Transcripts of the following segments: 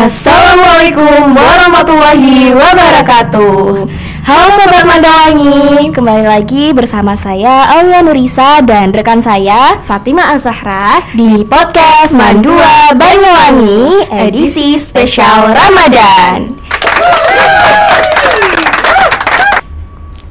Assalamualaikum warahmatullahi wabarakatuh. Halo Sobat Mandawangi, kembali lagi bersama saya Aulia Nurisa dan rekan saya Fatima Azahra di podcast Mandua Banyuwangi edisi spesial Ramadan.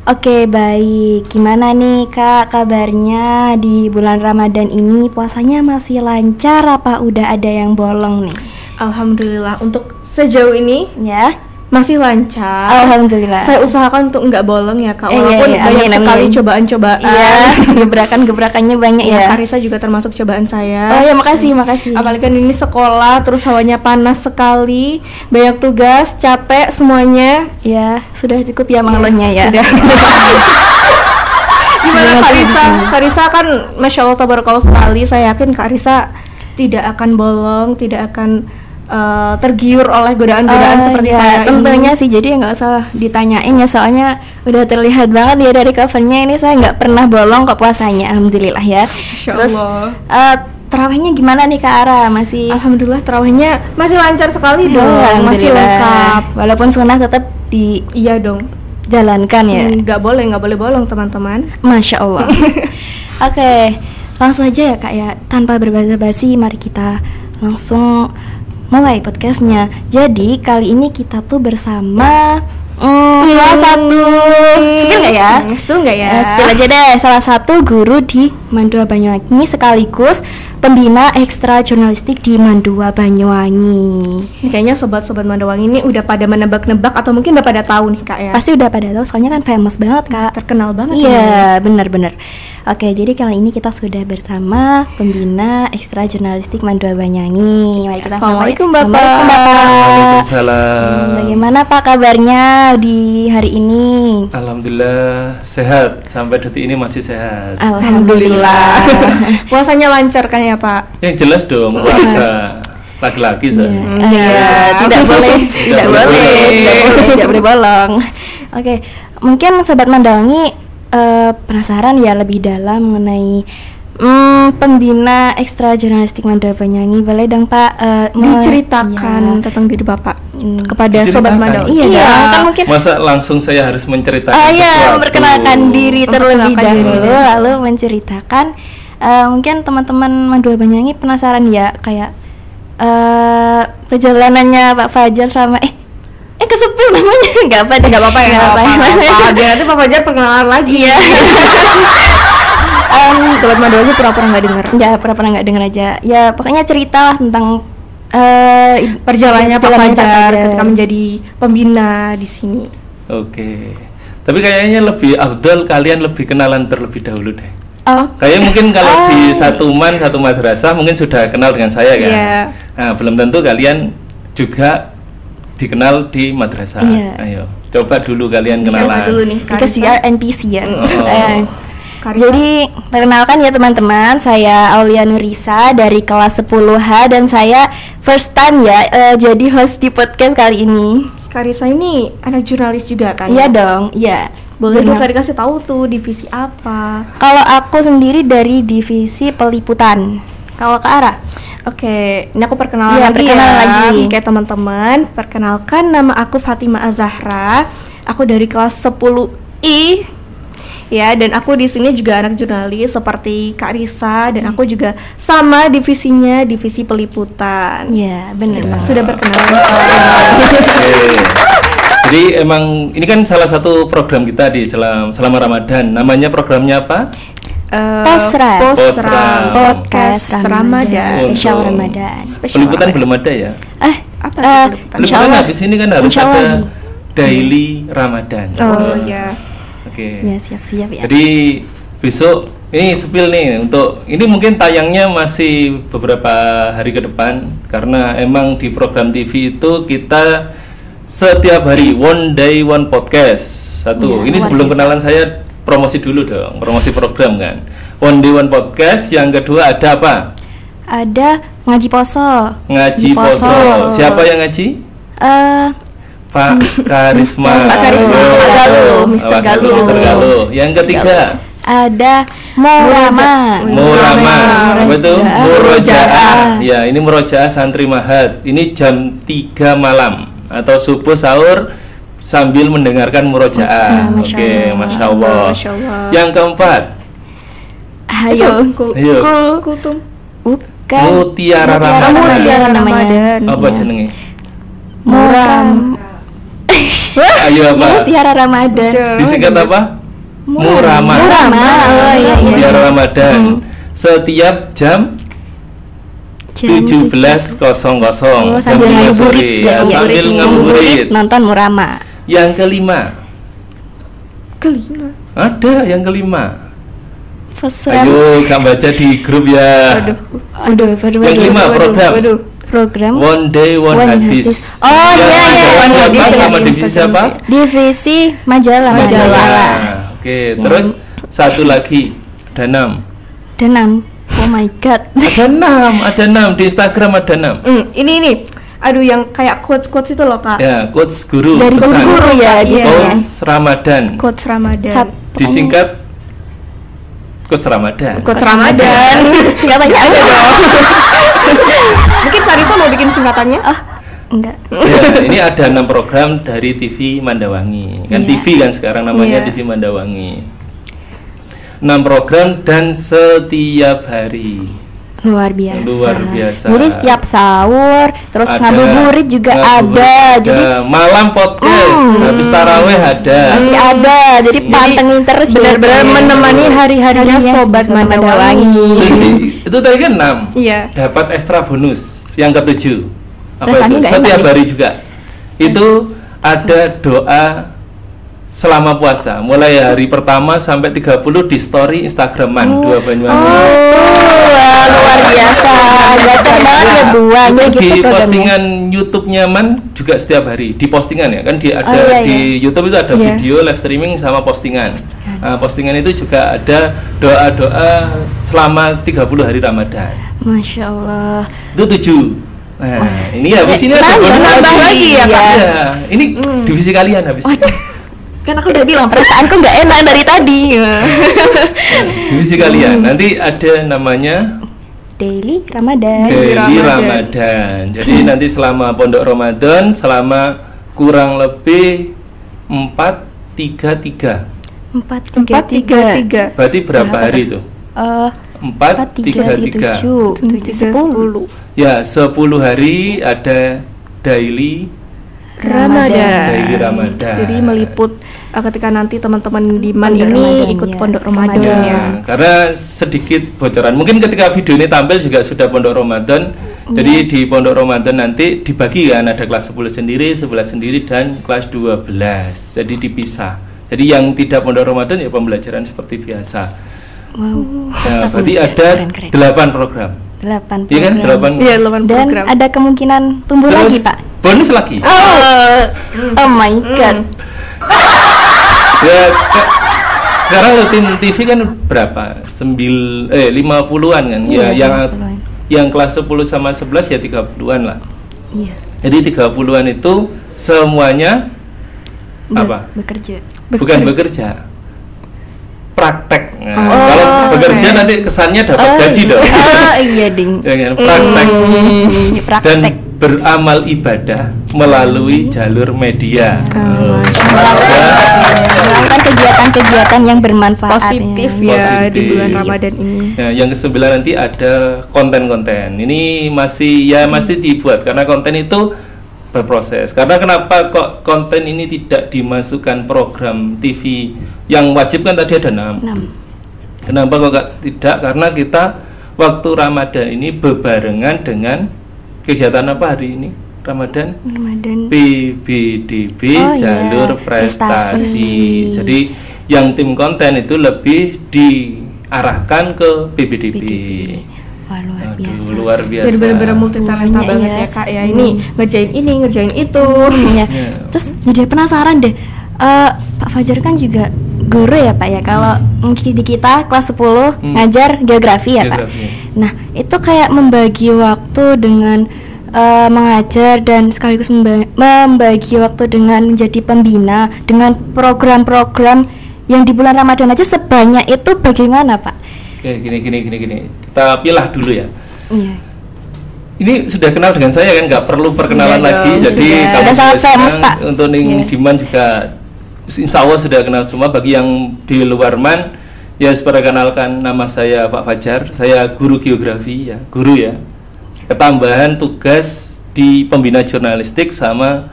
Oke, baik. Gimana nih Kak kabarnya di bulan Ramadan ini? Puasanya masih lancar apa udah ada yang bolong nih? Alhamdulillah untuk sejauh ini Ya, masih lancar. alhamdulillah. Saya usahakan untuk nggak bolong ya Kak, Iya, walaupun iya, banyak amin, sekali amin. cobaan-cobaan. Iya, gebrakan-gebrakannya banyak ya. Karisa juga termasuk cobaan saya. Oh ya, makasih. Apalagi kan ini sekolah, terus hawanya panas sekali, banyak tugas, capek semuanya. Ya, sudah cukup ya mengeluhnya ya. Sudah. Gimana Jangan Kak sedih Risa? di sini. Kak Risa kan Masya Allah tabarakallah sekali. Saya yakin Kak Risa tidak akan bolong, tidak akan tergiur oleh godaan-godaan seperti ya, saya tentunya ini. sih, jadi nggak usah ditanyain ya, soalnya udah terlihat banget ya dari covernya ini saya nggak pernah bolong kok puasanya, alhamdulillah ya. Masya Terus Allah. terawihnya gimana nih Kak Ara? Masih Alhamdulillah terawihnya masih lancar sekali Ya, dong, masih alhamdulillah. lengkap. Walaupun sunnah tetap Iya dong. dijalankan ya. Nggak boleh bolong teman-teman. Masya Allah. Oke, langsung aja ya Kak ya, tanpa berbasa-basi mari kita langsung mulai podcastnya. Jadi kali ini kita tuh bersama salah satu spill nggak ya? Spill nggak ya? Spill aja deh, salah satu guru di Mandua Banyuwangi sekaligus pembina ekstra jurnalistik di Mandua Banyuwangi. Ini kayaknya sobat-sobat Mandawangi ini udah pada menebak-nebak atau mungkin udah pada tahu nih Kak ya. Pasti udah pada tahu soalnya kan famous banget Kak. Terkenal banget. Iya, benar-benar. Oke, jadi kali ini kita sudah bersama pembina ekstra jurnalistik Mandua Banyuwangi. Mari kita Assalamualaikum, sambut. Bapak. Assalamualaikum, Bapak. Waalaikumsalam. Bagaimana Pak kabarnya di hari ini? Alhamdulillah sehat, sampai detik ini masih sehat. Alhamdulillah. Puasanya lancar kan ya Pak? Yang jelas dong puasa laki-laki saya. Iya, tidak boleh, tidak boleh bolong. Oke, mungkin Sobat Mandawangi penasaran ya lebih dalam mengenai pembina ekstra jurnalistik Mandua Banyuwangi. Boleh dong Pak Diceritakan tentang diri Bapak kepada sobat Diceritakan? Mandawangi. Iya, kan mungkin Masa langsung saya harus menceritakan iya, sesuatu? memperkenalkan diri terlebih Memperkenalkan dahulu, diri. lalu menceritakan. Mungkin teman-teman Mandua Banyuwangi penasaran ya, kayak perjalanannya Pak Fajar selama kesepul namanya nggak apa-apa Nggak apa-apa ya. Biar nanti Pak Fajar perkenalan lagi. Iya. Sobat Mandawangi pura-pura nggak dengar. Ya pernah nggak dengar aja. Ya pokoknya cerita lah tentang Perjalanannya Pak perjalanan Fajar ketika menjadi pembina di sini. Oke. Tapi kayaknya lebih afdal kalian lebih kenalan terlebih dahulu deh. Oh, Kayaknya mungkin kalau di satu madrasah mungkin sudah kenal dengan saya kan. Iya. Nah, belum tentu kalian juga dikenal di madrasah. Iya. Ayo, coba dulu kalian kenalan. dulu nih. because you are NPC ya. Oh. Karisa. Jadi perkenalkan ya teman-teman, saya Aulia Nurisa dari kelas 10H dan saya first time ya jadi host di podcast kali ini. Karisa ini anak jurnalis juga kan? Iya dong, iya. Boleh dong Jurnalis. Kak kasih tahu tuh divisi apa? Kalau aku sendiri dari divisi peliputan. Kalau Kak Ara? Oke, ini aku perkenalan Iya, lagi perkenalan ya. lagi. Oke teman-teman, perkenalkan nama aku Fatima Azahra. Aku dari kelas 10I. Ya, dan aku di sini juga anak jurnalis seperti Kak Risa dan aku juga sama divisinya, divisi peliputan. Iya, benar. Ya. Sudah perkenalan Pak. Oke. Jadi emang ini kan salah satu program kita di selama Ramadan. Namanya programnya apa? Posram. Posram. Podcast Ramadan. Ramadan. Spesial Untuk Ramadan. Peliputan belum ada ya? Apa Eh, tuh peliputan? Insya Peliputan Allah. habis ini kan harus Insya Allah. ada daily Ramadan. Oh ya. Oke. Ya, siap-siap ya. Jadi besok ini spill nih untuk ini mungkin tayangnya masih beberapa hari ke depan karena emang di program TV itu kita setiap hari one day one podcast. Satu. Iya, Ini luar sebelum biasa. kenalan saya promosi dulu dong, promosi program kan. One day one podcast. Yang kedua ada apa? Ada ngaji poso. Ngaji Di poso. poso. Siapa yang ngaji? Pak Karisma. Pak Karisma, Oh, Mr. Galuh, Mr. Pak Galuh. Mr. Galuh. Yang ketiga Ada Murama. Murama. Apa itu? Murojaah. Murojaah. Ya, ini murojaah santri Mahat. Ini jam 3 malam atau subuh sahur sambil mendengarkan murojaah. Masya Oke, Allah. Masya Allah. Masya Allah. Yang keempat, Ayo. Ayo. Kultum. Bukan. Mutiara Ramadan. Mutiara namanya. Apa Iya. jenenge? Muram. Ayo apa? Mutiara Ramadan. Disingkat apa? Murama. Murama. Oh iya iya. Mutiara Ramadan. Setiap jam Jam 17.00 Oh, jam sambil 5 ngabuburit sore ya, sambil ngabuburit. nonton Murama. Yang kelima, Kelima. ada yang kelima. Pesan. Ayo gak baca di grup ya. Aduh, Yang kelima program program One Day One Hadis. Oh Yang iya iya. majalah One siapa Hadis. sama divisi siapa? Divisi majalah. Oke, terus satu lagi ada 6. Ada 6. Oh my god. Ada 6 di Instagram ada 6. Ini. Aduh, yang kayak quotes itu loh, Kak. Ya, quotes guru Dari pesan. guru ya di Iya. sana. Quotes Ramadan. Quotes Ramadan. Disingkat quotes Ramadan. Quotes Ramadan. Singkatannya apa dong? Mungkin Karisa mau bikin singkatannya? Enggak. Ya, ini ada 6 program dari TV Mandawangi. Kan Iya. TV kan sekarang namanya Iya. TV Mandawangi. 6 program dan setiap hari. Luar biasa. Luar biasa. Jadi setiap sahur, terus Ada ngabuburit juga ngabuburit ada. Jadi malam podcast, habis taraweh ada. masih ada. Jadi pantengin terus ya. Benar-benar menemani hari-harinya Harinya Sobat Mandawangi. Terus itu tadi kan 6. Iya. Dapat ekstra bonus yang ke-7. Apa Rasanya itu? nggak Setiap enak hari juga. Itu ada doa selama puasa. Mulai hari pertama sampai 30 di story Instagraman dua Banyuwangi. Wah, luar biasa. Gacor banget ya duanya Itu gitu di programnya. postingan YouTube nyaman juga setiap hari di postingan ya kan ada Oh, iya, di YouTube itu ada Iya. video live streaming sama postingan. Nah, postingan itu juga ada doa-doa selama 30 hari Ramadan. Masya Allah. Itu 7. Nah, ini habis ini ada Nambah bonus lagi. lagi ya, Kak. Iya. Ya, ini divisi kalian habis ini. Kan aku udah bilang perasaanku nggak enak dari tadi. Divisi kalian. Nanti ada namanya Daily Ramadan. Daily Ramadan. Jadi nanti selama pondok Ramadan selama kurang lebih 4-3-3. 4-3-3. Berarti berapa hari itu? 4-3-3. 4-3-3-7 10. Ya, 10 hari ada daily Ramadan. Ramadan. Jadi meliput ketika nanti teman-teman di MAN Pondok ini Ramadan, ikut ya. pondok Ramadan Ramadan. ya. Karena sedikit bocoran. Mungkin ketika video ini tampil juga sudah pondok Ramadan. Jadi di pondok Ramadan nanti dibagi kan ada kelas 10 sendiri, 11 sendiri dan kelas 12. Jadi dipisah. Jadi yang tidak pondok Ramadan ya pembelajaran seperti biasa. Wow. Nah, berarti ada Keren. 8 program. 8 Iya kan? 8. Iya, 8 Dan program. ada kemungkinan tumbuh lagi, Terus Pak. bonus lagi. Oh my god. Ya, sekarang rutin TV kan berapa? 50-an kan? Iya, Ya, 50-an. yang kelas 10 sama 11 ya 30-an lah. Iya. Jadi 30-an itu semuanya apa? Bekerja. Bukan bekerja. Praktek. Nah, Oh, kalau bekerja oke. nanti kesannya dapat gaji dong. Oh iya ding. Ya kan? Praktek. Dan Praktek. beramal ibadah melalui jalur media. Melakukan kegiatan-kegiatan yang bermanfaat. Positif ya. ya di Positif. bulan Ramadan ini. Nah, yang ke-9 nanti ada konten-konten. Ini masih dibuat karena konten itu berproses. Karena kenapa kok konten ini tidak dimasukkan program TV yang wajib kan tadi ada 6. 6. Kenapa kok tidak? Karena kita waktu Ramadan ini bebarengan dengan kegiatan apa hari ini? Ramadan Ramadan. PBDB Oh, iya. jalur prestasi. Prestasi. Jadi yang tim konten itu lebih diarahkan ke PBDB. Wah, luar biasa. Aduh, luar biasa. Bener-bener multi talenta Banyak banget ya. ya Kak ya. Ini ngerjain ini, ngerjain itu. Ya. Ya. Terus jadi penasaran deh. Pak Fajar kan juga guru ya Pak ya. Kalau di kita kelas 10 ngajar geografi ya Pak. Geografi. Nah, itu kayak membagi waktu dengan mengajar dan sekaligus membagi waktu dengan menjadi pembina dengan program-program yang di bulan Ramadan aja sebanyak itu bagaimana Pak? Oke, gini. Kita pilah dulu ya. Iya. Ini sudah kenal dengan saya kan, nggak perlu perkenalan Sudah lagi. dong, Jadi sudah. kalau Sudah sangat senang, famous, Pak. Untuk Ning Iya. Diman juga, insya Allah sudah kenal semua. Bagi yang di luar Man, ya perkenalkan, nama saya Pak Fajar. Saya guru geografi ya, guru ya. Ketambahan tugas di pembina jurnalistik sama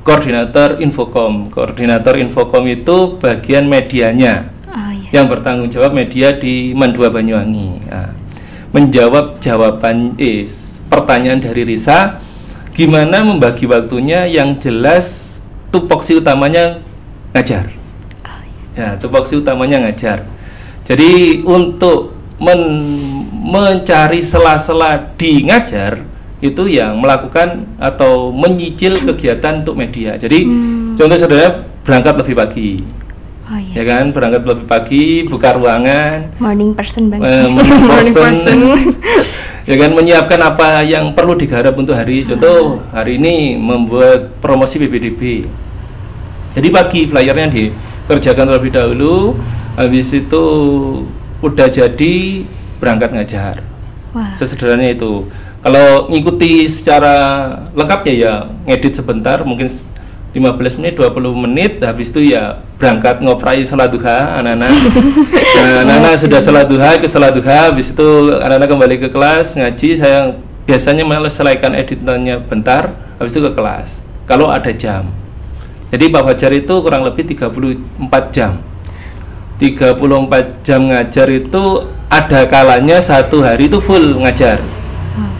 koordinator Infocom. Koordinator Infocom itu bagian medianya. Oh iya. Yang bertanggung jawab media di Mandua Banyuwangi. Nah, menjawab pertanyaan dari Risa, gimana membagi waktunya yang jelas tupoksi utamanya ngajar. Ya, tupoksi utamanya ngajar. Jadi untuk mencari sela-sela di ngajar itu yang melakukan atau menyicil kegiatan untuk media. Jadi contoh saudara berangkat lebih pagi. Oh iya. Ya kan, berangkat lebih pagi, buka ruangan, Morning person banget. morning Morning person. person. Ya kan, menyiapkan apa yang perlu digarap untuk hari. Contoh hari ini membuat promosi PPDB. Jadi pagi flyernya dikerjakan terlebih dahulu, habis itu udah jadi berangkat ngajar. Wah. Sesederhananya itu. Kalau ngikuti secara lengkapnya ya ngedit sebentar, mungkin 15 menit, 20 menit, habis itu ya berangkat ngoprai sholat duha anak-anak. Nah, anak-anak sudah sholat duha, ke sholat duha, habis itu anak-anak kembali ke kelas ngaji. Saya biasanya menyelesaikan editannya bentar, habis itu ke kelas kalau ada jam. Jadi Pak Fajar itu kurang lebih 34 jam. 34 jam ngajar itu ada kalanya satu hari itu full ngajar.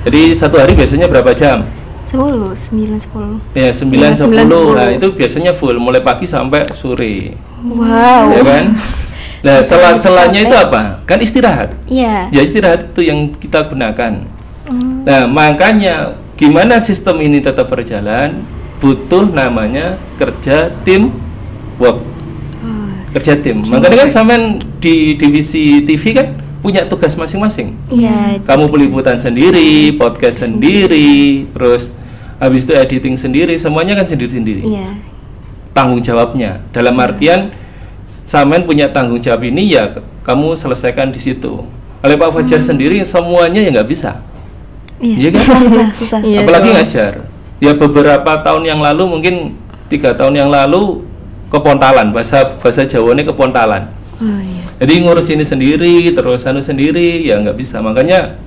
Jadi satu hari biasanya berapa jam? 10, 9, 10. Ya 9 Ya, 9, 10. 10. Nah, itu biasanya full mulai pagi sampai sore. Wow. Ya kan? Nah, sela-selanya itu apa? Kan istirahat. Iya. Ya istirahat itu yang kita gunakan. Hmm. Nah, makanya gimana sistem ini tetap berjalan? Butuh namanya kerja tim work. Oh, Kerja tim. Makanya kan sampean di divisi TV kan punya tugas masing-masing. iya. Kamu peliputan sendiri, podcast sendiri, terus habis itu editing sendiri, semuanya kan sendiri-sendiri. Iya. Tanggung jawabnya dalam artian sampean punya tanggung jawab ini ya kamu selesaikan di situ. Oleh Pak Fajar sendiri semuanya ya nggak bisa. Iya kan? Susah. Iya Apalagi dong. ngajar. Ya beberapa tahun yang lalu, mungkin 3 tahun yang lalu, kepontalan, bahasa Jawanya kepontalan. Oh iya. Jadi ngurus ini sendiri, terus sendiri, ya nggak bisa. Makanya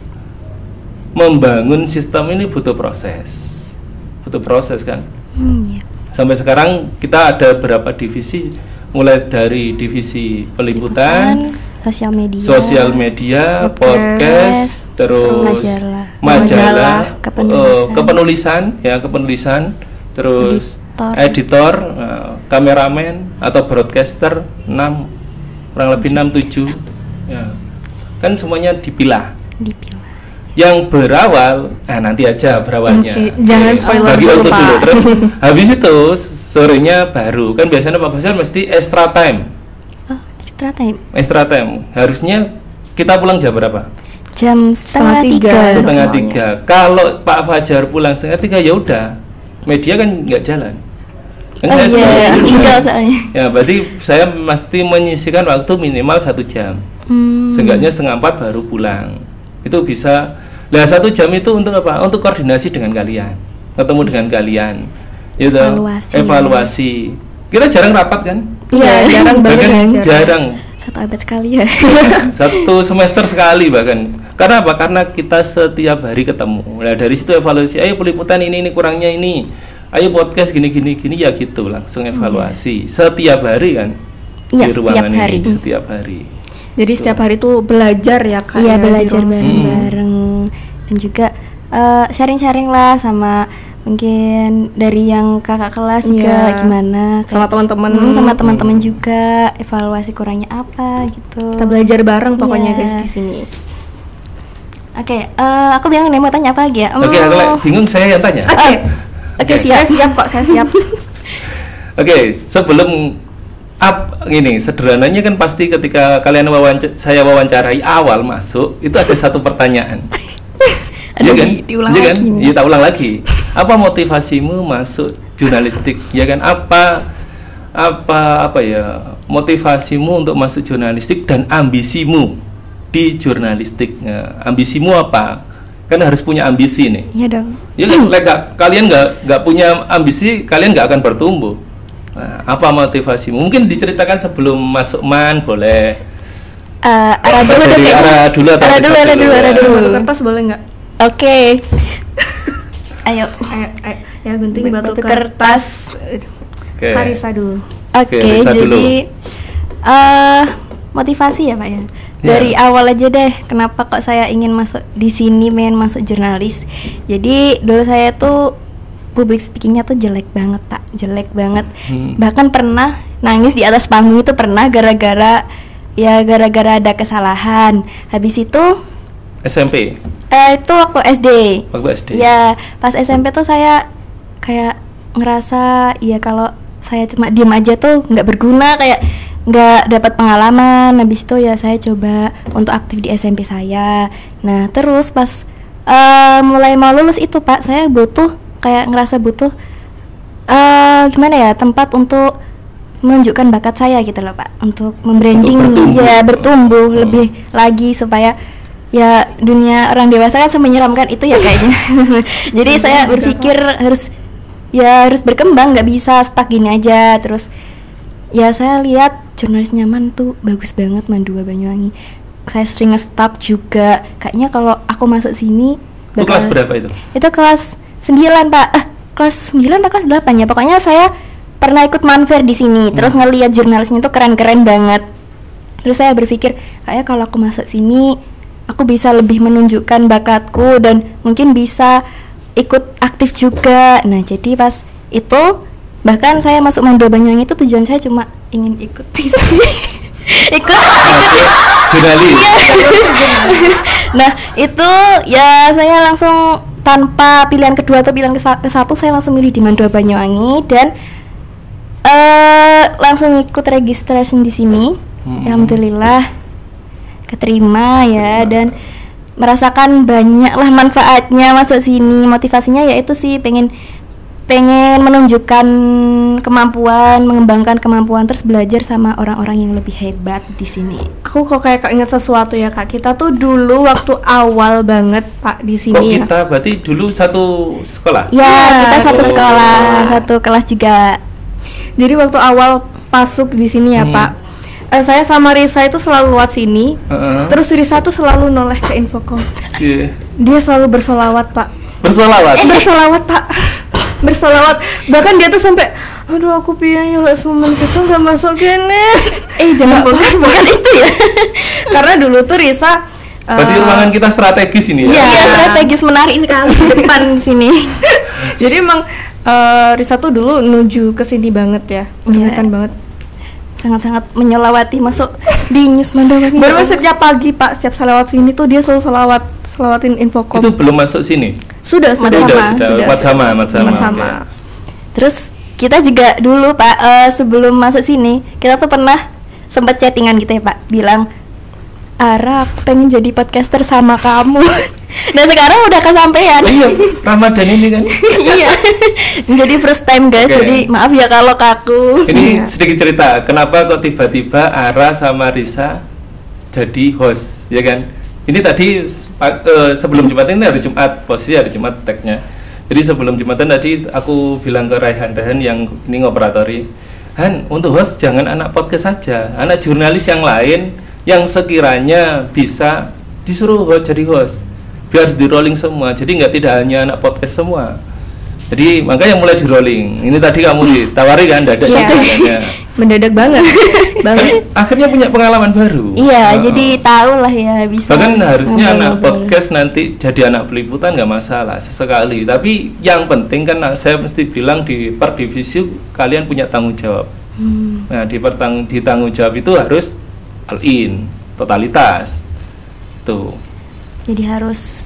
membangun sistem ini butuh proses kan. Iya. Sampai sekarang kita ada berapa divisi, mulai dari divisi peliputan, sosial media, podcast, terus majalah, kepenulisan, terus editor, kameramen atau broadcaster, kurang lebih 6-7 ya. Kan semuanya dipilah. Yang berawal, nanti aja berawalnya. Oke, jangan spoiler bagi dulu, waktu Pak. dulu. Terus habis itu sorenya baru. Kan biasanya Pak Fajar mesti extra time. Oh, extra time. Extra time. Harusnya kita pulang jam berapa? Jam setengah Setengah 3. Setengah 3. Kalau Pak Fajar pulang setengah 3 ya udah, media kan nggak jalan. Kan Oh saya iya, seperti itu. tinggal soalnya. Ya, berarti saya mesti menyisihkan waktu minimal 1 jam. Seenggaknya setengah 4 baru pulang. Itu bisa. Nah, 1 jam itu untuk apa? Untuk koordinasi dengan kalian, ketemu dengan kalian, gitu. Evaluasi. Kita jarang rapat kan? Iya, jarang banget Bahkan ngajar. jarang. 1 abad sekali ya. 1 semester sekali bahkan. Karena apa? Karena kita setiap hari ketemu. Nah, dari situ evaluasi. Ayo peliputan ini kurangnya ini. Ayo podcast gini ya gitu, langsung evaluasi. Setiap hari kan? Iya, Di ruangan setiap hari. ini setiap hari. Jadi setiap hari tuh belajar ya Kak. Iya, ya, di belajar ruang bareng-bareng dan juga sharing-sharing lah sama mungkin dari yang kakak kelas juga Iya. gimana Sama teman-teman. sama teman-teman juga evaluasi kurangnya apa gitu. Kita belajar bareng pokoknya Iya. guys di sini. Oke, aku bingung nih mau tanya apa lagi ya? Oke, aku bingung, saya yang tanya. Oke, Saya siap. siap kok, saya siap. Oke, sebelum gini, sederhananya kan pasti ketika kalian saya wawancarai awal masuk itu ada satu pertanyaan. Aduh, Iya kan? diulang Iya kan? lagi nih. Iya, tak ulang lagi. Apa motivasimu masuk jurnalistik? Ya kan? Apa ya motivasimu untuk masuk jurnalistik dan ambisimu di jurnalistik. Nah, ambisimu apa? Kan harus punya ambisi nih. Iya dong. Ya, kalian nggak punya ambisi, kalian nggak akan bertumbuh. Nah, apa motivasimu? Mungkin diceritakan sebelum masuk MAN, boleh. Arah dulu deh. Arah dulu. Arah dulu. Kertas boleh nggak? Oke. Ayo. Ya, gunting batu kertas. Oke. Karisa dulu. Oke, Risa dulu. jadi motivasi ya Pak ya. Dari awal aja deh, kenapa kok saya ingin masuk di sini, pengen masuk jurnalis. Jadi dulu saya tuh public speakingnya tuh jelek banget Pak, jelek banget. Bahkan pernah nangis di atas panggung itu pernah gara-gara ada kesalahan. Habis itu SMP. Itu waktu SD. Waktu SD. Ya, pas SMP tuh saya kayak ngerasa ya kalau saya cuma diem aja tuh nggak berguna, kayak nggak dapat pengalaman. Habis itu ya saya coba untuk aktif di SMP saya. Nah terus pas mulai mau lulus itu Pak, saya ngerasa butuh gimana ya, tempat untuk menunjukkan bakat saya gitu loh Pak, untuk membranding, bertumbuh lebih lagi supaya ya dunia orang dewasa kan semenyeramkan itu ya kayaknya. Jadi saya berpikir harus berkembang, nggak bisa stuck gini aja. Terus ya saya lihat jurnalis nyaman tuh bagus banget, MAN 2 Banyuwangi. Saya sering nge-stuck juga. Kayaknya kalau aku masuk sini Itu kelas berapa itu? Itu kelas 9 Pak. Kelas 9 atau kelas 8 ya. Pokoknya saya pernah ikut Manfair di sini. Terus ngelihat jurnalisnya tuh keren-keren banget. Terus saya berpikir kayaknya kalau aku masuk sini aku bisa lebih menunjukkan bakatku dan mungkin bisa ikut aktif juga. Nah jadi pas itu bahkan saya masuk MAN 2 Banyuwangi itu tujuan saya cuma ingin ikut jurnalis. Nah itu ya saya langsung tanpa pilihan kedua atau pilihan ke-1 saya langsung milih di MAN 2 Banyuwangi dan langsung ikut registrasi di sini. Alhamdulillah keterima ya, dan merasakan banyaklah manfaatnya masuk sini. Motivasinya yaitu sih pengen menunjukkan kemampuan, mengembangkan kemampuan, terus belajar sama orang-orang yang lebih hebat di sini. Aku kok kayak ingat sesuatu ya Kak. Kita tuh dulu waktu awal banget Pak di sini. Kok ya. kita berarti dulu satu sekolah? Ya, kita satu sekolah, satu kelas juga. Jadi waktu awal masuk di sini ya Pak, saya sama Risa itu selalu lewat sini. Terus Risa tuh selalu noleh ke Infocom. Dia selalu bersolawat Pak. Bersolawat? Bersolawat Pak. Bersolawat. Bahkan dia tuh sampai, aduh aku piye ya semen itu nggak masuk gini. Jangan bukan itu ya. Karena dulu tuh Risa berarti ruangan kita strategis ini ya? Iya, strategis, menarik sekali di depan sini. Jadi emang Risa tuh dulu menuju ke sini banget ya. Kelihatan banget. Sangat-sangat menyolawati masuk di News MAN 2 Banyuwangi. Baru setiap pagi Pak, setiap selawat sini tuh dia selalu selawatin Infocom. Itu belum masuk sini? Sudah. Sama. Terus kita juga dulu Pak, sebelum masuk sini kita tuh pernah sempat chattingan gitu ya Pak, bilang Ara, aku pengen jadi podcaster sama kamu. Dan sekarang udah kesampaian. Iya, Ramadan ini kan. Iya. Jadi first time guys, jadi maaf ya kalau kaku. Ini sedikit cerita, kenapa kok tiba-tiba Ara sama Risa jadi host, ya kan? Ini tadi sebelum Jumatan, ini hari Jumat, posisi hari Jumat tagnya. Jadi sebelum Jumatan tadi aku bilang ke Raihan yang ini ngoperatori, Han, untuk host jangan anak podcast saja, anak jurnalis yang lain yang sekiranya bisa disuruh jadi host, biar di rolling semua, jadi tidak hanya anak podcast semua. Jadi makanya mulai di rolling. Ini tadi kamu ditawari kan, dadak mendadak banget. Akhirnya punya pengalaman baru. Iya, jadi tahu lah ya bisa. Bahkan harusnya anak podcast nanti jadi anak peliputan nggak masalah sesekali. Tapi yang penting kan saya mesti bilang di per divisi kalian punya tanggung jawab. Nah di tanggung jawab itu harus all in, totalitas. Tuh. Jadi harus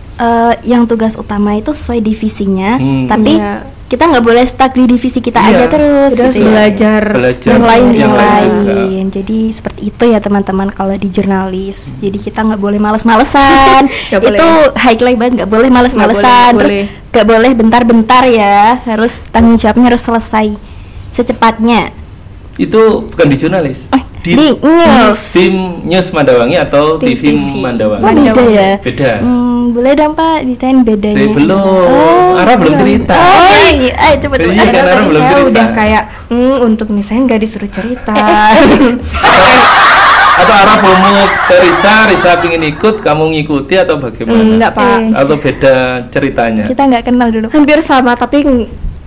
yang tugas utama itu sesuai divisinya, tapi kita nggak boleh stuck di divisi kita aja terus. Gitu belajar yang lain. Jadi seperti itu ya teman-teman kalau di jurnalis. Jadi kita nggak boleh males-malesan. Itu highlight banget, nggak boleh males-malesan. Terus nggak boleh bentar-bentar ya. Harus tanggung jawabnya harus selesai secepatnya. Itu bukan di jurnalis. di News. tim News Mandawangi atau Tim TV TV. Mandawangi? Oh, beda ya? Beda. Boleh dong Pak ditanya bedanya. Saya belum. Ara belum cerita. Oh iya, ayo cepet Iya, cepet. kan, Ara Tadi belum saya cerita. udah kayak untuk nih saya nggak disuruh cerita. Atau Ara FOMO ke Risa pingin ikut, kamu ngikuti atau bagaimana? Enggak Pak, Atau beda ceritanya? Kita nggak kenal dulu. hampir sama tapi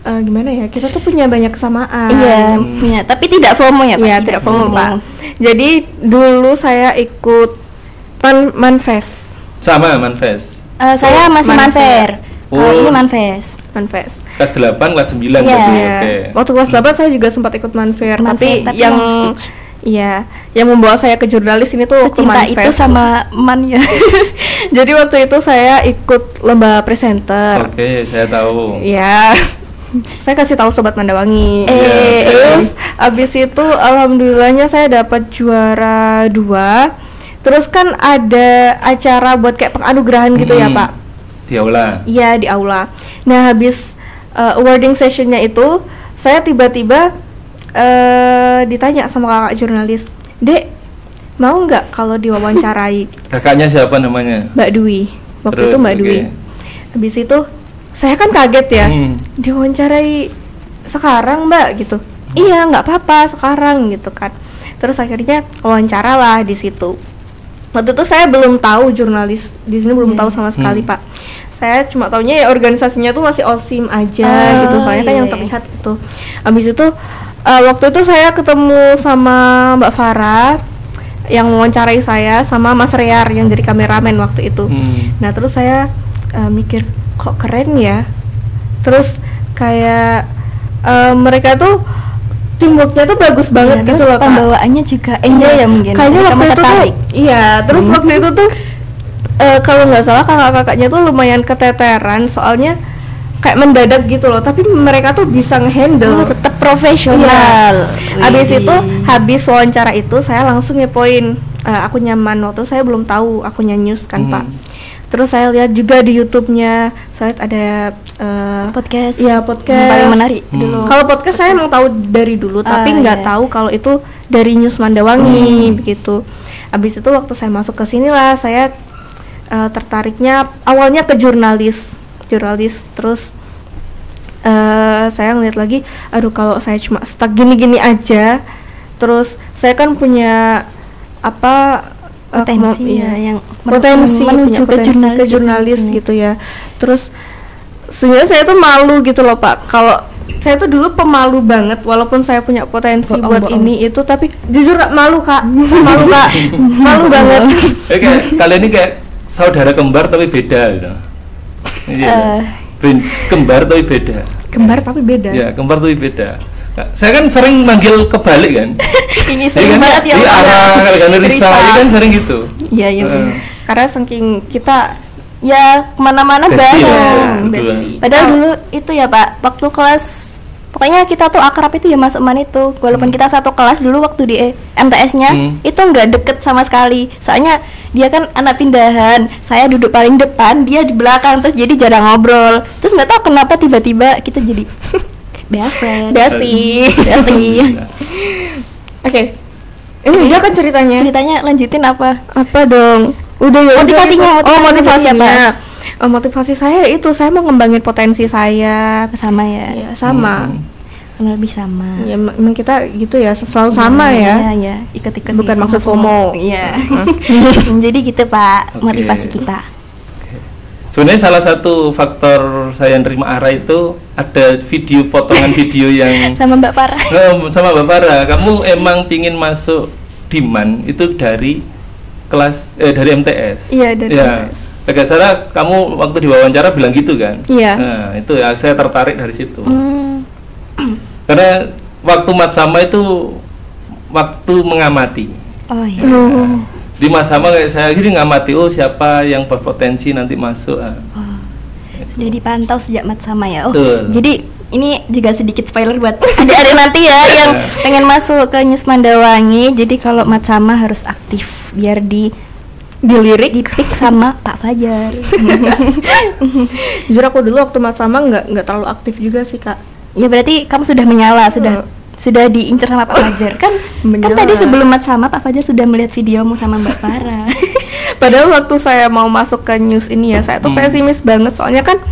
gimana ya, kita tuh punya banyak kesamaan. Iya, punya. Tapi tidak FOMO ya Pak? Iya, tidak FOMO Pak. Jadi dulu saya ikut Manfest. Sama Manfest. Saya masih Manfair. Oh. Ini Manfest. Manfest. Kelas 8, kelas 9 Iya. berarti. Iya. Oke. Waktu kelas 8 saya juga sempat ikut Manfair, Manfair, tapi tapi yang long speech. iya, yang membawa saya ke jurnalis ini tuh waktu Secinta itu Manfest. sama Man ya. Jadi waktu itu saya ikut lomba presenter. Oke, saya tahu. Iya. Saya kasih tahu sobat Mandawangi. Iya, Terus abis itu alhamdulillahnya saya dapat juara 2. Terus kan ada acara buat kayak penganugerahan gitu ya Pak. Di aula. Iya di aula. Nah habis awarding sessionnya itu saya tiba-tiba ditanya sama kakak jurnalis, Dek mau nggak kalau diwawancarai? Kakaknya siapa namanya? Mbak Dwi. Waktu Terus, itu Mbak oke. Dwi. Habis itu saya kan kaget ya, Hmm. diwawancarai sekarang Mbak gitu. Iya nggak apa-apa sekarang gitu kan. Terus akhirnya wawancara lah di situ. Waktu itu saya belum tahu jurnalis di sini belum tahu sama sekali Pak. Saya cuma taunya ya organisasinya tuh masih OSIM aja gitu. Soalnya kan iya, yang iya. terlihat itu. Habis itu waktu itu saya ketemu sama Mbak Farah yang mewawancarai saya sama Mas Rear yang jadi kameramen waktu itu. Nah terus saya mikir kok keren ya. Terus kayak mereka tuh teamworknya tuh bagus banget gitu loh Kak. Pembawaannya juga enjoy ya mungkin. Kayaknya Jadi waktu kamu itu tuh tertarik. iya. Terus waktu itu tuh kalau nggak salah kakak-kakaknya tuh lumayan keteteran soalnya kayak mendadak gitu loh. Tapi mereka tuh bisa ngehandle. Tetap profesional. Iya. Habis itu habis wawancara itu saya langsung ngepoin aku nyaman. Waktu itu saya belum tahu akunya news kan Pak. Terus saya lihat juga di YouTube-nya, saya lihat ada Podcast. iya podcast Yang paling menarik dulu. Kalau podcast saya emang tahu dari dulu, tapi nggak iya. tahu kalau itu dari News Mandawangi begitu. Habis itu waktu saya masuk ke sini lah, saya tertariknya awalnya ke jurnalis. Terus saya ngeliat lagi, aduh kalau saya cuma stuck gini-gini aja, terus saya kan punya Potensi ya, yang potensi menuju punya potensi ke jurnalis gitu ya. Terus sebenarnya saya tuh malu gitu loh Pak. Kalau saya tuh dulu pemalu banget walaupun saya punya potensi buat ini itu, tapi jujur malu Kak. Malu Kak. Malu banget. Kayak kalian ini kayak saudara kembar tapi beda gitu. Iya. Kembar tapi beda. Kembar tapi beda. Ya, kembar tapi beda. Nah, saya kan sering manggil kebalik kan. Ini Iya sering kan? banget ya. Di Pak. arah kalian Risa ini kan sering gitu. Iya, iya. Heeh. Karena saking kita Ya, kemana-mana Bestie bareng. ya, bestie. Padahal dulu itu ya Pak, waktu kelas pokoknya kita tuh akrab itu ya masuk man itu. Walaupun kita satu kelas dulu waktu di MTS-nya itu nggak deket sama sekali. Soalnya dia kan anak pindahan, saya duduk paling depan, dia di belakang, terus jadi jarang ngobrol. Terus nggak tahu kenapa tiba-tiba kita jadi best friend. Bestie. Bestie. Oke. Ini udah kan ceritanya. Ceritanya lanjutin apa? Apa dong? Udah ya. Motivasinya, Oh, motivasinya motivasinya. Motivasi saya itu saya mau ngembangin potensi saya. Sama ya. Ya, sama. Kurang lebih sama. Ya memang kita gitu ya, selalu sama ya. Iya, iya. Ikut-ikut. Bukan di maksud FOMO. Iya. Jadi gitu Pak, Oke. motivasi kita. Sebenarnya salah satu faktor saya nerima Ara itu ada video, potongan video yang Sama Mbak Farah. sama Mbak Farah. Kamu emang pingin masuk Diman itu dari kelas dari MTS. Iya, dari MTS. Agak salah, kamu waktu diwawancara bilang gitu kan? Iya. Nah, itu ya saya tertarik dari situ. Hmm. Karena waktu mat sama itu waktu mengamati. Oh iya. Oh. Di Mas sama kayak saya gini ngamati, oh siapa yang berpotensi nanti masuk. Sudah dipantau sejak mat sama ya. Oh, Betul. jadi ini juga sedikit spoiler buat adik-adik nanti ya yang pengen masuk ke News Mandawangi. Jadi kalau mat sama harus aktif biar Dilirik. dipik sama Pak Fajar. Jujur aku dulu waktu mat sama nggak terlalu aktif juga sih Kak. Ya berarti kamu sudah menyala, sudah sudah diincar sama Pak Fajar kan? Kan tadi sebelum Mat sama Pak Fajar sudah melihat videomu sama Mbak Farah. Padahal waktu saya mau masuk ke news ini ya, saya tuh pesimis banget soalnya kan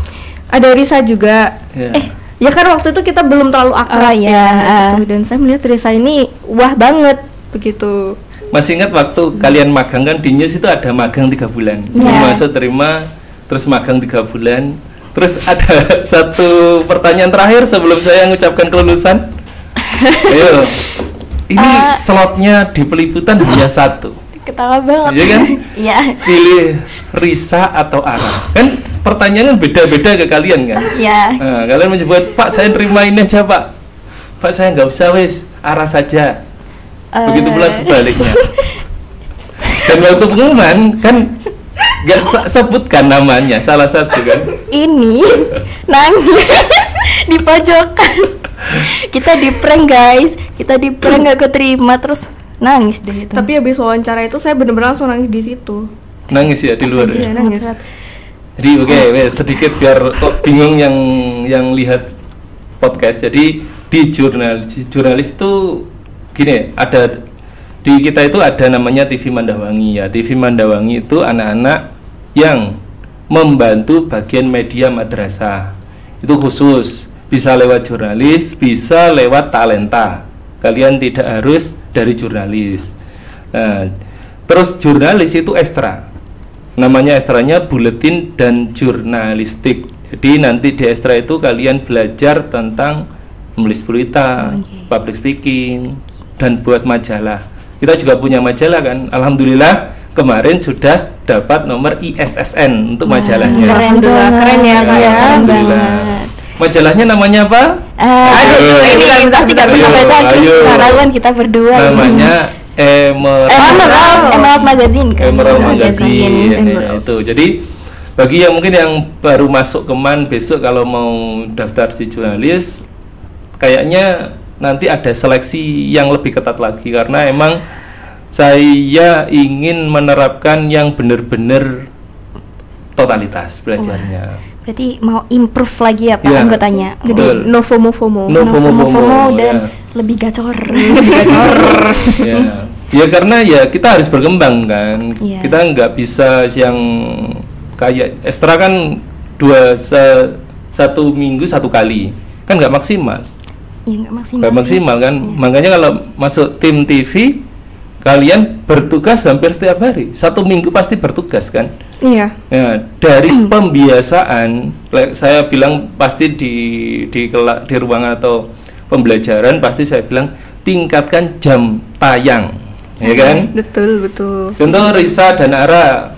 ada Risa juga. Ya kan waktu itu kita belum terlalu akrab gitu. Dan saya melihat Risa ini wah banget begitu. Masih ingat waktu kalian magang kan di news itu ada magang 3 bulan. Masuk terima terus magang 3 bulan. Terus ada satu pertanyaan terakhir sebelum saya mengucapkan kelulusan. Ayo. Ini slotnya di peliputan hanya 1. Ketawa banget. Iya kan? Iya. Pilih Risa atau Ara. Kan pertanyaannya beda-beda ke kalian kan? Iya. Nah, kalian menyebut, Pak saya terima ini aja Pak. Pak saya nggak usah wis, Ara saja. Begitu pula sebaliknya. Dan waktu pengumuman kan nggak sebutkan namanya salah satu kan? Ini nangis di pojokan. Kita di prank guys, kita di prank gak keterima terus nangis deh itu. Tapi habis wawancara itu saya bener-bener langsung nangis di situ. Nangis ya di luar. Ya? Nangis. Jadi sedikit biar kok bingung yang lihat podcast. Jadi di jurnalis itu gini, ada di kita itu ada namanya TV Mandawangi ya. TV Mandawangi itu anak-anak yang membantu bagian media madrasah. Itu khusus. Bisa lewat jurnalis, bisa lewat talenta. Kalian tidak harus dari jurnalis. Nah, terus jurnalis itu ekstra. Namanya ekstranya buletin dan jurnalistik. Jadi nanti di ekstra itu kalian belajar tentang menulis berita, public speaking, dan buat majalah. Kita juga punya majalah kan. Alhamdulillah kemarin sudah dapat nomor ISSN untuk majalahnya. Keren ya Kak ya. Alhamdulillah. Majalahnya namanya apa? Ini pasti gak pernah baca. Karawan kita berdua. Namanya Emerald Magazine kan? Emerald Magazine. Itu. Jadi bagi yang mungkin yang baru masuk Keman besok kalau mau daftar di jurnalis, kayaknya nanti ada seleksi yang lebih ketat lagi karena emang saya ingin menerapkan yang benar-benar totalitas belajarnya. Berarti mau improve lagi ya Pak anggotanya. Jadi no FOMO dan lebih gacor. Ya karena ya kita harus berkembang kan. Kita nggak bisa yang kayak ekstra kan satu minggu 1 kali kan nggak maksimal. Iya nggak maksimal kan. Makanya kalau masuk tim TV kalian bertugas hampir setiap hari. 1 minggu pasti bertugas kan? Iya. Ya, dari pembiasaan, saya bilang pasti di ruangan atau pembelajaran pasti saya bilang tingkatkan jam tayang, ya kan? Betul. Contoh Risa dan Ara,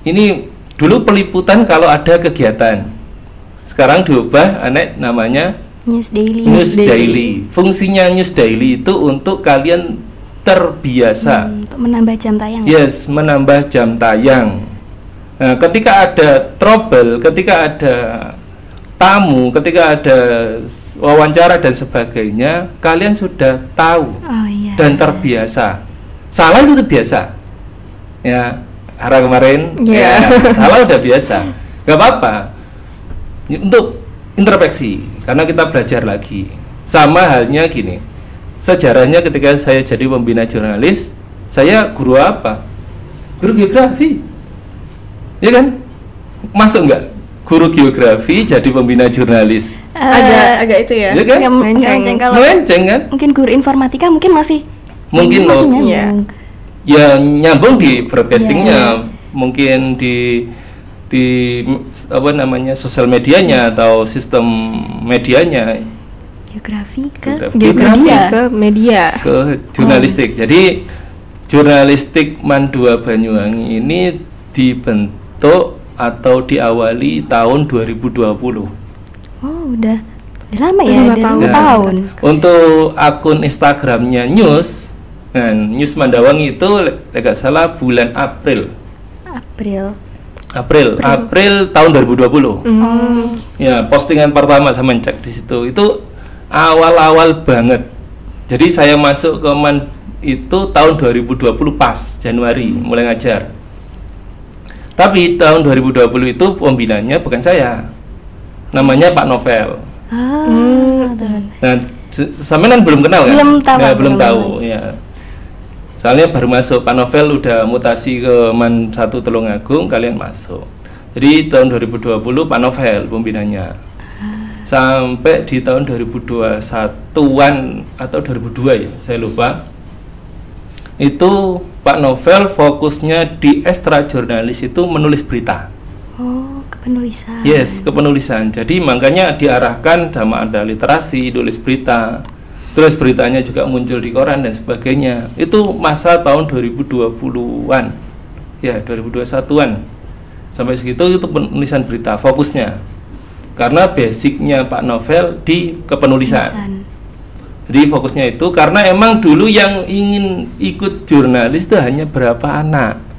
ini dulu peliputan kalau ada kegiatan, sekarang diubah namanya News Daily. News Daily. Fungsinya News Daily itu untuk kalian terbiasa untuk menambah jam tayang. Yes, menambah jam tayang. Nah, ketika ada trouble, ketika ada tamu, ketika ada wawancara dan sebagainya, kalian sudah tahu dan terbiasa. Salah itu biasa. Ya, Ara kemarin salah udah biasa. Gak apa-apa. Untuk introspeksi, karena kita belajar lagi. Sama halnya gini. Sejarahnya ketika saya jadi pembina jurnalis, saya guru apa? Guru geografi, ya kan? Masuk nggak? Guru geografi jadi pembina jurnalis? Agak itu ya? Ya kan? Melenceng kan? Mungkin guru informatika mungkin masih nyambung. Ya nyambung di broadcastingnya, mungkin di apa namanya sosial medianya atau sistem medianya. Geografi ke media ke jurnalistik. Jadi jurnalistik Man 2 Banyuwangi ini dibentuk atau diawali tahun 2020. Udah lama ya, udah 5 tahun. Untuk akun Instagramnya News Mandawangi itu tidak salah bulan April tahun 2020. Ya, postingan pertama saya mencek di situ itu awal-awal banget. Jadi saya masuk ke Man itu tahun 2020 pas Januari mulai ngajar. Tapi tahun 2020 itu pembinanya bukan saya. Namanya Pak Novel. Nah, Sampean belum kenal kan? Belum tahu, Ya, belum belum tahu ya. Soalnya baru masuk Pak Novel udah mutasi ke Man 1 Tulungagung, kalian masuk. Jadi tahun 2020 Pak Novel pembinanya. Sampai di tahun 2021-an atau 2002 ya, saya lupa. Itu Pak Novel fokusnya di ekstra jurnalis itu menulis berita. Oh, kepenulisan. Yes, kepenulisan. Jadi makanya diarahkan sama ada literasi, tulis berita. Terus beritanya juga muncul di koran dan sebagainya. Itu masa tahun 2020-an. Ya, 2021-an. Sampai segitu itu penulisan berita fokusnya. Karena basicnya Pak Novel di kepenulisan. Jadi fokusnya itu karena emang dulu yang ingin ikut jurnalis itu hanya berapa anak.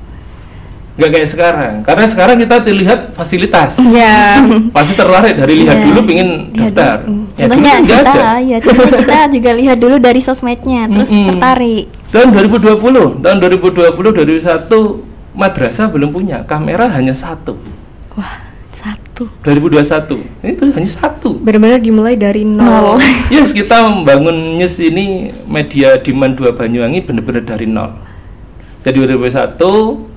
Nggak kayak sekarang, karena sekarang kita dilihat fasilitas. Iya. Pasti tertarik dari lihat Iya. dulu pengen daftar. Ya, Contohnya dulu nggak kita, ada. ya contohnya kita juga lihat dulu dari sosmednya, terus tertarik. Tahun 2020 2001 madrasah belum punya kamera, hanya satu. Wah, 1. 2021 itu hanya satu. Benar-benar dimulai dari nol. Yes, kita membangun news ini media Diman 2 Banyuwangi benar-benar dari nol. Jadi 2021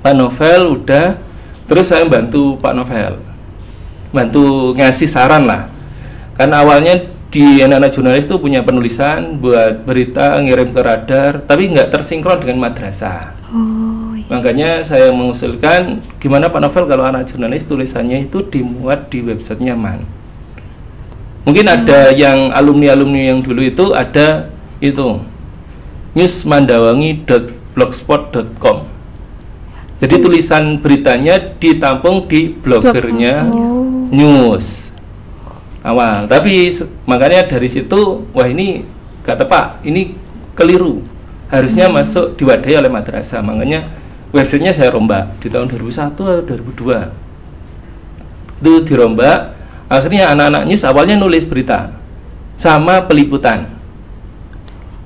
Pak Novel udah, terus saya bantu Pak Novel, bantu ngasih saran lah. Karena awalnya di anak-anak jurnalis tuh punya penulisan buat berita ngirim ke radar, tapi nggak tersinkron dengan madrasah. Oh, iya. Makanya saya mengusulkan gimana Pak Novel kalau anak jurnalis tulisannya itu dimuat di websitenya Man. Mungkin ada yang alumni-alumni yang dulu itu ada itu newsmandawangi.blogspot.com. Jadi tulisan beritanya ditampung di blogernya news awal. Tapi makanya dari situ, wah ini gak tepat, ini keliru. Harusnya masuk diwadahi oleh madrasah. Makanya websitenya saya rombak di tahun 2001 atau 2002. Itu dirombak. Akhirnya anak-anak news awalnya nulis berita sama peliputan.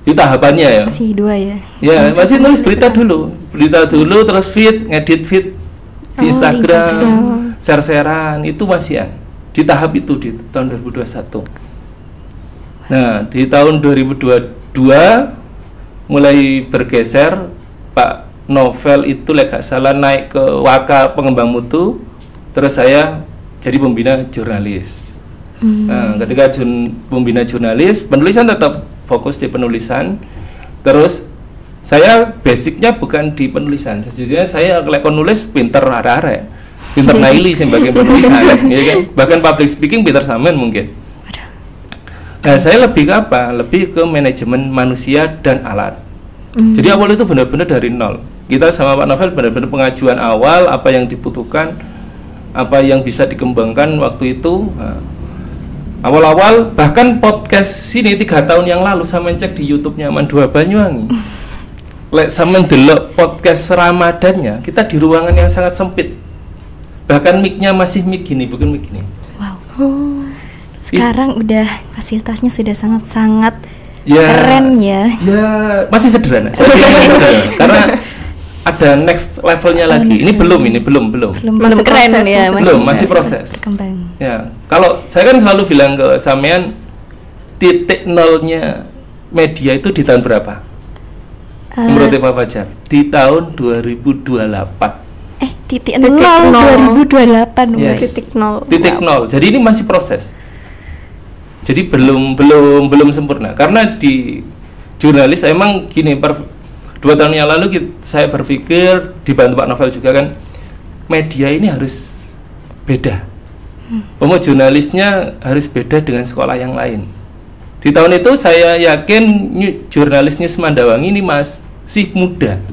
Itu tahapannya ya. Masih 2 ya. Ya, masih nulis berita dulu, terus feed, ngedit feed di Instagram, share-sharean, itu masihan di tahap itu di tahun 2021. Nah, di tahun 2022 mulai bergeser, Pak Novel itu gak salah naik ke Waka Pengembang Mutu, terus saya jadi pembina jurnalis. Nah, ketika pembina jurnalis, penulisan tetap fokus di penulisan. Terus saya basicnya bukan di penulisan, sejujurnya saya kalau nulis pinter arek-arek, pinter naili sebagai penulisan, ya kan? Bahkan public speaking pinter sampean mungkin. Nah, saya lebih ke apa? Lebih ke manajemen manusia dan alat. Jadi awal itu benar-benar dari nol. Kita sama Pak Novel benar-benar pengajuan awal, apa yang dibutuhkan, apa yang bisa dikembangkan waktu itu. Nah, awal-awal bahkan podcast sini 3 tahun yang lalu saya cek di YouTube-nya Man 2 Banyuwangi. Lek sama delok podcast Ramadannya, kita di ruangan yang sangat sempit. Bahkan mic-nya masih mic gini, bukan mic gini. Wow. Sekarang udah fasilitasnya sudah sangat-sangat Ya, keren ya. Ya, masih sederhana. Saya bilang masih sederhana. Karena ada next levelnya lagi. Ini belum. Masih keren proses, ya, masih proses. Berkembang. Ya, kalau saya kan selalu bilang ke sampean, titik nolnya media itu di tahun berapa? Menurut Pak Fajar, di tahun 2028. Titik Titik 0 nol. 2028. Yes. Titik nol. Titik nol. Jadi ini masih proses. Jadi belum sempurna. Karena di jurnalis emang gini, 2 tahun yang lalu saya berpikir dibantu Pak Novel juga kan, media ini harus beda. Jurnalisnya harus beda dengan sekolah yang lain. Di tahun itu saya yakin jurnalis News Mandawangi ini masih muda.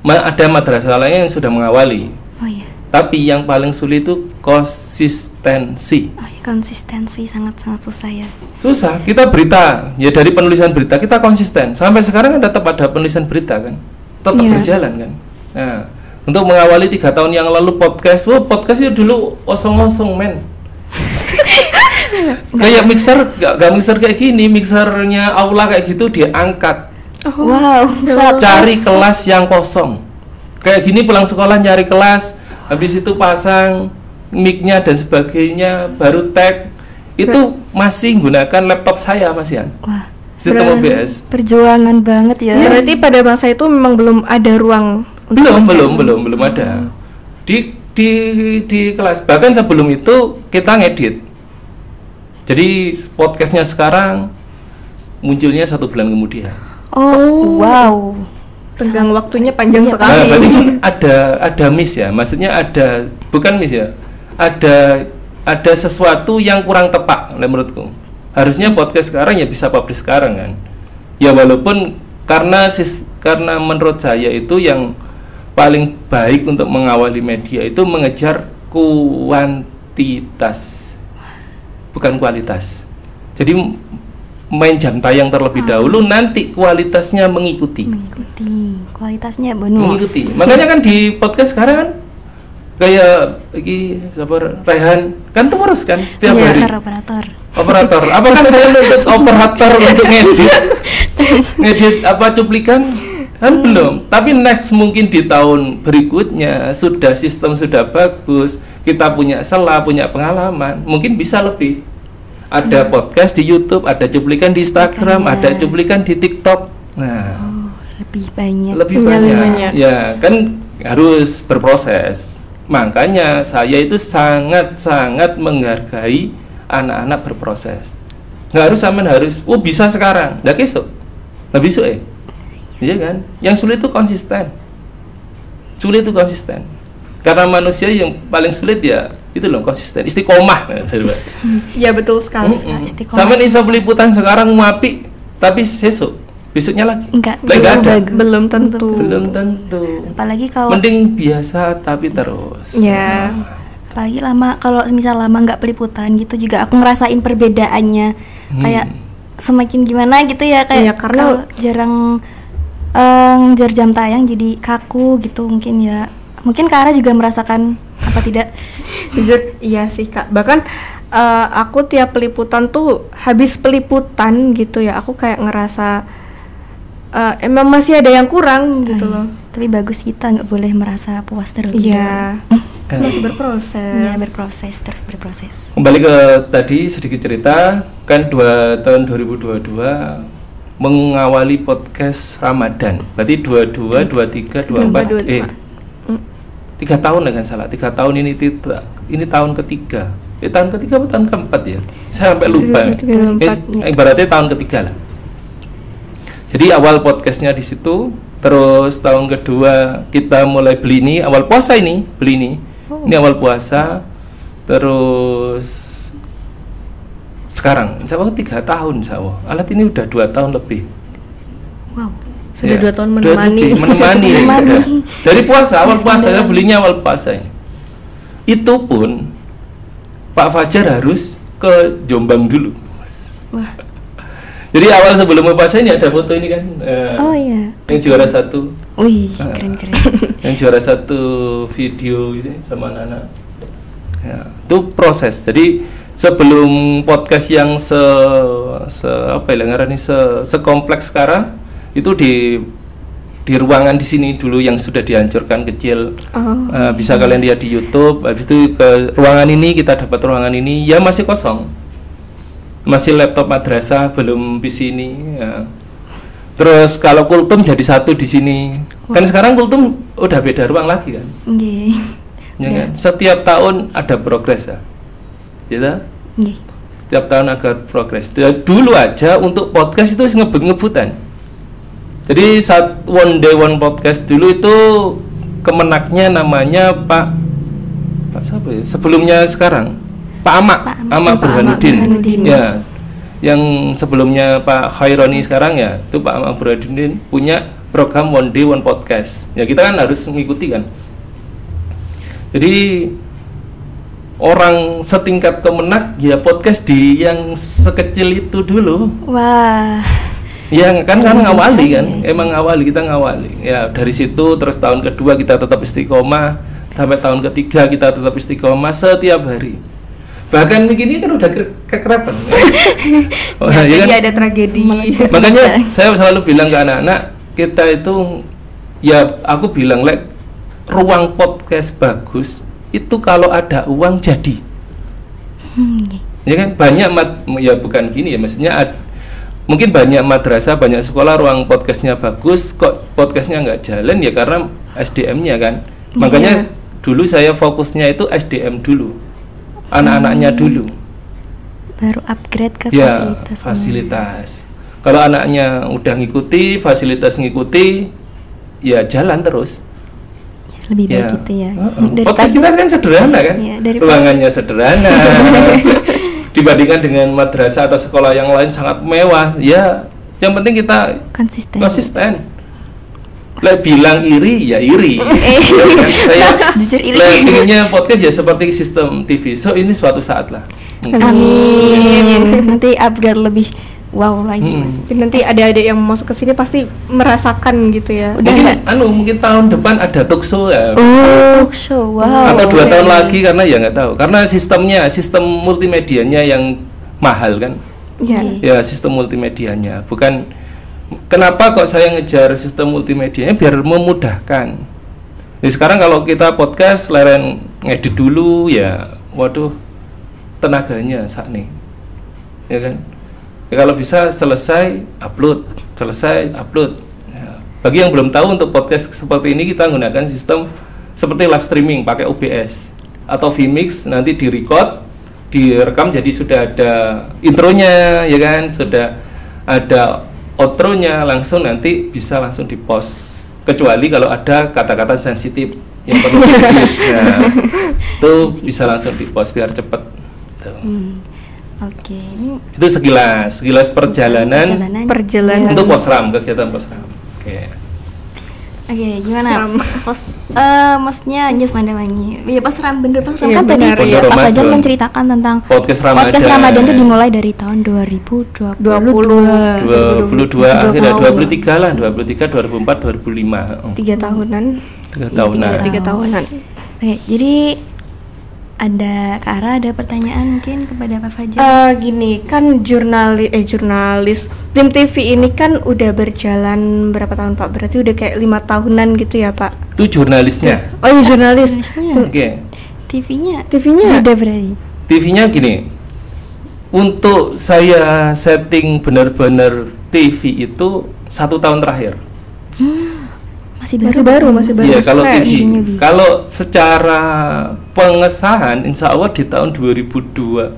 Ada madrasah lainnya yang sudah mengawali. Oh iya. Tapi yang paling sulit itu konsistensi. Oh iya, konsistensi sangat-sangat susah ya. Susah. Kita berita, ya dari penulisan berita kita konsisten. Sampai sekarang kan tetap ada penulisan berita kan, tetap berjalan kan. Nah, untuk mengawali 3 tahun yang lalu podcast, podcastnya dulu osong-osong men. Kayak mixer, gak mixer kayak gini, mixernya aula kayak gitu dia angkat. Wow, Cari kelas yang kosong. Kayak gini pulang sekolah nyari kelas, habis itu pasang mic-nya dan sebagainya, baru tag. itu masih menggunakan laptop saya Mas Yan. Wah, Sistem OBS. perjuangan banget ya. Ya, berarti pada masa itu memang belum ada ruang untuk podcast. Belum ada. Di kelas, bahkan sebelum itu kita ngedit. Jadi podcastnya sekarang munculnya 1 bulan kemudian. Oh, wow. Tenggang waktunya panjang Iya, sekali. Berarti ada miss ya, maksudnya bukan miss ya, ada sesuatu yang kurang tepat menurutku. Harusnya podcast sekarang ya bisa publish sekarang kan. Ya walaupun karena menurut saya itu yang paling baik untuk mengawali media itu mengejar kuantitas, bukan kualitas. Jadi main jam tayang terlebih dahulu, nanti kualitasnya mengikuti. Kualitasnya bonus. Mengikuti. Makanya kan di podcast sekarang kan kayak Rehan kan terus kan setiap hari. Operator. Apakah saya nuntut operator untuk ngedit cuplikan? Kan belum. Tapi next mungkin di tahun berikutnya sistem sudah bagus, kita punya punya pengalaman, mungkin bisa lebih. Ada podcast di YouTube, ada cuplikan di Instagram, ada cuplikan di TikTok. Nah, lebih banyak. Lebih banyak. Ya, kan harus berproses. Makanya saya itu sangat menghargai anak-anak berproses. Nggak harus bisa sekarang, nggak besok, nggak besok iya kan? Yang sulit itu konsisten. Karena manusia yang paling sulit ya itu loh, konsisten, istiqomah. Ya betul sekali. Sama iso peliputan sekarang ngapi, tapi besoknya lagi. Enggak ada. Belum tentu. Apalagi kalau mending biasa tapi terus. Ya. Apalagi kalau misal lama nggak peliputan gitu juga aku ngerasain perbedaannya. Kayak semakin gimana gitu ya, kayak ya, karena jarang ngejar jam tayang jadi kaku gitu mungkin ya. Mungkin Kara juga merasakan apa tidak? Jujur iya sih Kak. Bahkan aku tiap peliputan tuh habis peliputan gitu ya, aku kayak ngerasa emang masih ada yang kurang gitu loh. Tapi bagus, kita nggak boleh merasa puas terus. Iya. Masih berproses. Iya, terus berproses. Kembali ke tadi sedikit cerita, kan tahun 2022 mengawali podcast Ramadan. Berarti 22, 23, 24 3 tahun dengan salah. 3 tahun ini tahun ketiga. Tahun ketiga atau tahun keempat ya? Saya sampai lupa. Ibaratnya tahun ketiga lah. Jadi awal podcastnya di situ, terus tahun kedua kita mulai beli ini awal puasa ini, ini awal puasa, terus sekarang, insya Allah 3 tahun, insya Allah. Alat ini udah 2 tahun lebih. Wow. Sudah 2 tahun menemani. Dari puasa, awal puasa, saya belinya awal puasa ini. Itu pun Pak Fajar harus ke Jombang dulu. Wah. Jadi awal sebelum puasa ini ada foto ini kan. Oh iya. Yang juara 1. Wih, keren. Yang juara 1 video ini sama anak-anak. Ya, itu proses. Jadi sebelum podcast yang sekompleks sekarang itu di ruangan di sini dulu yang sudah dihancurkan kecil. Bisa kalian lihat di YouTube. Habis itu ke ruangan ini, kita dapat ruangan ini ya masih kosong, masih laptop madrasah, belum PC ini ya. Terus kalau Kultum jadi 1 di sini. Kan sekarang Kultum udah beda ruang lagi kan. Ya kan? Setiap tahun ada progres ya. Gitu? Setiap tahun ada progres. Dulu aja untuk podcast itu ngebut-ngebutan. Jadi saat One Day One Podcast dulu itu kemenaknya namanya Pak siapa ya? Sebelumnya sekarang Pak Amak Burhanuddin. Ya. Yang sebelumnya Pak Khaironi sekarang ya, itu Pak Amak Burhanuddin punya program One Day One Podcast. Ya kita kan harus mengikuti kan. Jadi orang setingkat Kemenak ya podcast di yang sekecil itu dulu. Wah. Ya kan ngawali kan, emang kita ngawali. Ya dari situ terus tahun kedua kita tetap istiqomah, sampai tahun ketiga kita tetap istiqomah setiap hari. Bahkan begini kan udah kekerapan. Ya kan? Ada tragedi. Makanya saya selalu bilang ke anak-anak kita itu, ya aku bilang ruang podcast bagus itu kalau ada uang jadi. Ya kan banyak ya bukan gini ya, maksudnya mungkin banyak madrasah, banyak sekolah ruang podcastnya bagus, kok podcastnya nggak jalan ya karena SDM-nya kan. Makanya dulu saya fokusnya itu SDM dulu, anak-anaknya dulu. Baru upgrade ke Ya, fasilitas. fasilitas. Kalau anaknya udah ngikuti, fasilitas ngikuti, ya jalan terus. Lebih baik gitu ya. Podcast kita kan sederhana kan, Iya, daripada- ruangannya sederhana. Dibandingkan dengan madrasah atau sekolah yang lain sangat mewah, ya yang penting kita konsisten. Bilang iri ya iri. Ya kan? Saya Jujur iri. inginnya podcast ya seperti sistem TV. So ini suatu saat lah. Amin. Nanti upgrade lebih wow lagi Mas. Nanti adik-adik yang masuk ke sini pasti merasakan gitu ya. Mungkin tahun depan ada talk show ya. Talk show. Wow. Atau 2 tahun lagi karena ya nggak tahu. Karena sistem multimedianya yang mahal kan. Iya. Ya sistem multimedianya. Bukan kenapa kok saya ngejar sistem multimedianya biar memudahkan. Jadi sekarang kalau kita podcast leren ngedit dulu ya, waduh tenaganya saat nih, ya kan. Ya, kalau bisa selesai upload. Ya. Bagi yang belum tahu untuk podcast seperti ini kita gunakan sistem seperti live streaming pakai OBS atau Vmix, nanti direcord, direkam jadi sudah ada intronya ya kan, sudah ada outronya, langsung nanti bisa langsung dipost. Kecuali kalau ada kata-kata sensitif yang perlu di-edit. Nah, itu bisa langsung dipost biar cepet. Tuh. Oke, ini Itu sekilas perjalanan untuk posram, kegiatan posram. Oke. Oke, gimana? Maksudnya Anjas Mandawangi. Ya posram bener posram Iya, kan tadi benar, iya. Pak Fajar Ramadan. menceritakan tentang Podcast Ramadan itu dimulai dari tahun 2022. 22 akhirnya 23 lah, 23, 2004, 2005. 3 tahunan. 3 tahunan. 3 tahunan. Oke, jadi ada Kak Ara ada pertanyaan mungkin kepada Pak Fajar? Gini kan jurnalis Tim TV ini kan udah berjalan berapa tahun Pak? Berarti udah kayak 5 tahunan gitu ya Pak? Itu jurnalisnya. Oh iya jurnalis. Oke. TV-nya TV-nya? beda berarti. TV-nya gini. Untuk saya setting benar-benar TV itu 1 tahun terakhir. Masih Masih baru. baru. Iya, kalau fresh. TV. Newbie. Kalau secara pengesahan insya Allah di tahun 2002